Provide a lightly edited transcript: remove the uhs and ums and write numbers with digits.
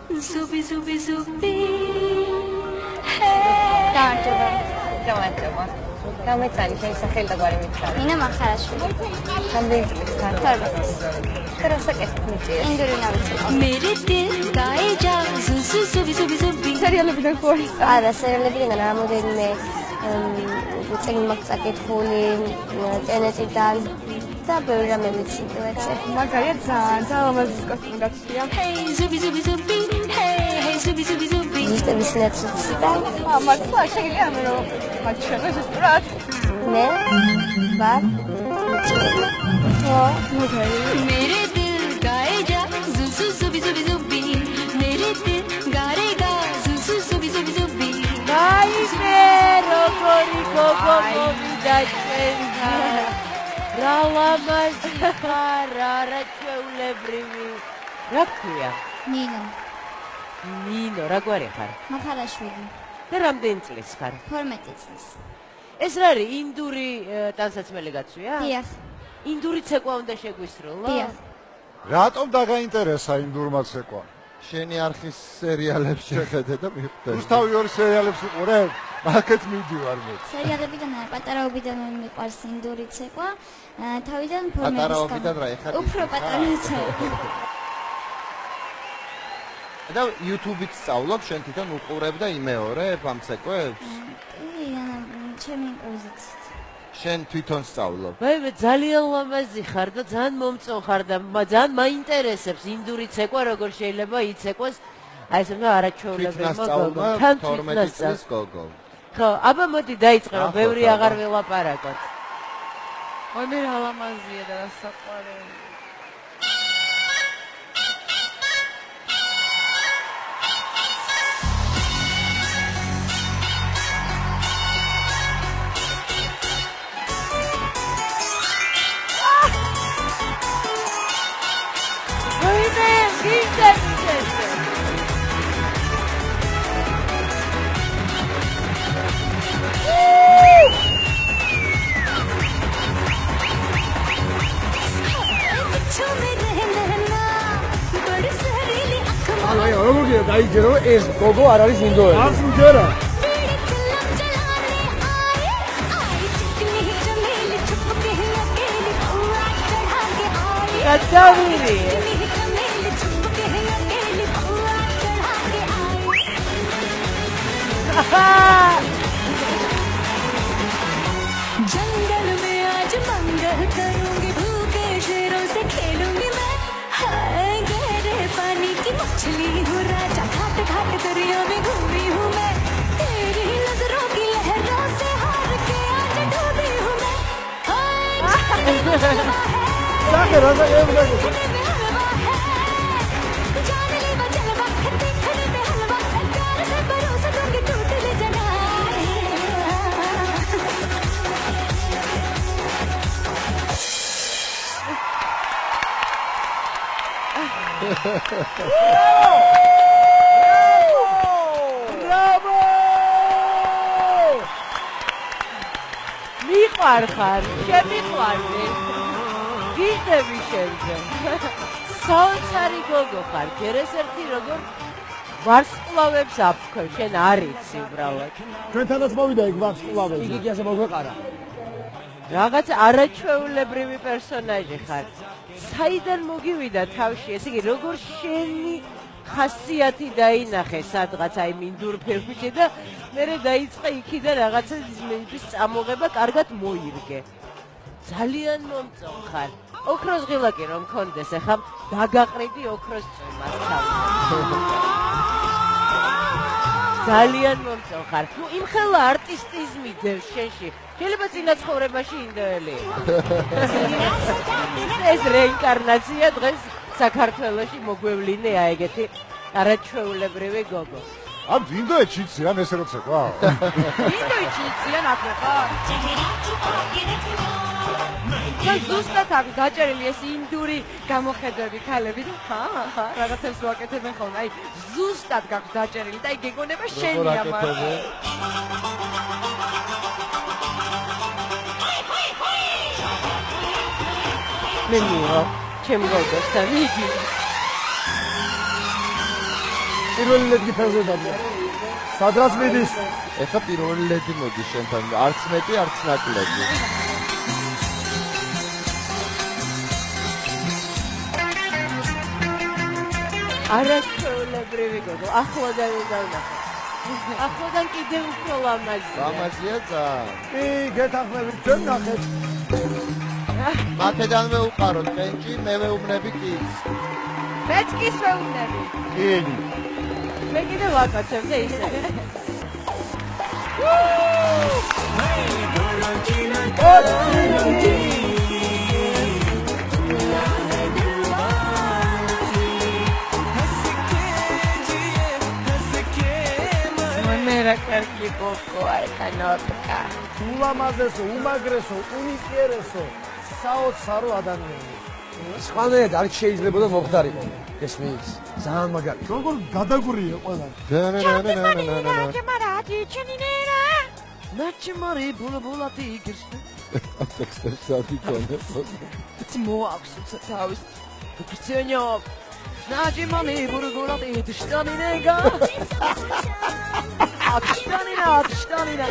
Zubi zubi zubi. გამარჯობა. გამეცანი შენ სახელი და გვარი მითხრა. ნინა მახარაშვილი. რამდენი წლის ხარ? 12. რასაკეთებ მიწია? ინდურინა ვიცი. Mere dil gaye ja zubi zubi zubi. სერიალებიდან ხო არის? არა, სერიალებიდან რამოდენიმე წინ მაგწაკითხული ტენეტიდან და ბევრი რამე ვიცი ვეცე. მაგარია ძალიან ლამაზი კოსტუმი გაცვია. Hey zubi zubi zubi. Hey zubi zubi zubi. ისტების ნაცვლი და მართლა შეგიძლია რომ მათ შევეცე სწორად. მე ვარ Mere dil gaye ja zubi zubi zubi. Mere dil garega zubi zubi zubi. Გაიმე როგორი გოგო მოვიდა ჩვენთან რა ლამაზი ხარ არა ჩვეულებრივი რა ქვია ნინო ნინო რა გვარი ხარ მახარაშვილი და რამდენი წლის ხარ 12 წლის ეს რა არის ინდური ტანსაცმელი გაცვია დიახ ინდური ცეკვა უნდა შეგვისრულო დიახ რატომ დაგაინტერესა ინდურმა ცეკვა შენი არხის სერიალებს შეხედე და მიხვდე. რუსთავი ორი სერიალებს უყურებ? აქეთ მიდივარ მე. სერიალებიდან პატარაობიდან მიყვარს ინდური ცეკვა. თავიდან პატარაობიდან რა ეხარ? უფრო პატარა ცეკვა. და YouTube-ით სწავლობ, შენ თვითონ უყურებ და იმეორებ ამ ცეკვებს? კი, ჩემი იმპოზიცით. შენ თვითონ სწავლობ. მე ძალიან ლამაზი ხარ და ძალიან მომწონ ხარ და ძალიან მაინტერესებს ინდური ცეკვა როგორ შეიძლება იცეკვას აი ესე არაჩვეულებრივი გოგო. თან 12 წლის გოგო. ხო, აბა მოდი დაიწყე რომ ბევრი აღარ ველაპარაკოთ. ой მე რა ლამაზია და რა საყვარელი. აი, როგორია დაიჯერო ეს გოგო არ არის ინდოელი. არ მჯერა. გადავირი. जंगल में आज मंगल करूंगी भूखे शेरों से खेलूंगी मैं हाय गहरे पानी की मछली हूँ राजा घाट घाट दरिया में घूमी हूँ मैं तेरी नजरों की लहरों से हार के आज डूबी हूँ मैं Sake raza evda. Bravo! მიყვარხარ, შემიყვარდი. გიძები შენზე. საოცარი გოგო ხარ, ჯერ ეს ერთი როგორ ვარსკვლავებს აფქვევ, შენ არ იცი უბრალოდ. ჩვენთანაც მოვიდა იქ ვარსკვლავები. იგი კი ასე მოგვეყარა. რაღაც არაჩვეულებრივი პერსონაჟი ხარ. საიდან მოგივიდა თავში, ესე იგი როგორ შენი ხასიათი დაინახე სადღაც აი მინდურ ფილმში და მერე დაიწყე იქიდან რაღაცა ის წამოღება კარგად მოირგე. ძალიან მომწონ ხარ. ოქროს ღილაკი რომ მქონდეს, ახლა დაგაყრიდი ოქროს წვიმას თავში. ძალიან მომწონ ხარ. ნუ იმხელა არტისტიზმი დევს შენში. შეიძლება წინა ცხოვრებაში ინდოელი იყო. ეს რეინკარნაცია დღეს საქართველოში მოგვევლინე ეგეთი არაჩვეულებრივი გოგო. ამ ინდოეთში იციან ესე როცა ყვა? ინდოეთში იციან აქვე ხარ? და ზუსტად აქვს გაჭერილი ეს ინდური გამოხედვები ქალები და ხა რაღაცებს ვაკეთებენ ხოლმე. აი ზუსტად გაქვს გაჭერილი და აი გეგონება შენია მაგრამ. მე მიიღო ჩემ გოგოსთან იგი. პირველი ლედი ფეხზე დაბლა. სადღაც მიდის? ეხა პირველი ლედი მოდის შენთან, არც მეტი, არც ნაკლები. არაჩვეულებრივი გოგო, ახლოდან უნდა ვნახო. ახლოდან კიდევ უფრო ლამაზია. ლამაზია ძალიან. კი, გეთანხმებით, ჩვენ ნახეთ. მათედან მეუყაროთ კენჭი, მე ვეუბნები კიც. მეც კი შეუნები. კი. მე კიდევ ვაკაცებ და ისე. მერა კარგი გოგო არ კანოპკა. ულამაზესო, უმაგრესო, უნიკიერესო, საოცარო ადამიანი. სხვანაირად არ შეიძლებოდა მოხდარიყო. ესმის, ძალიან მაგარი. როგორ გადაგურია ყველა. ნაჩემარი ბულბულათი იგრში. ტექსტები კონდა. იცი მოაქვს თავის. ქცენიო. ნაჩემარი ბულბულათი დიშტანინეგა. აკშტანინა.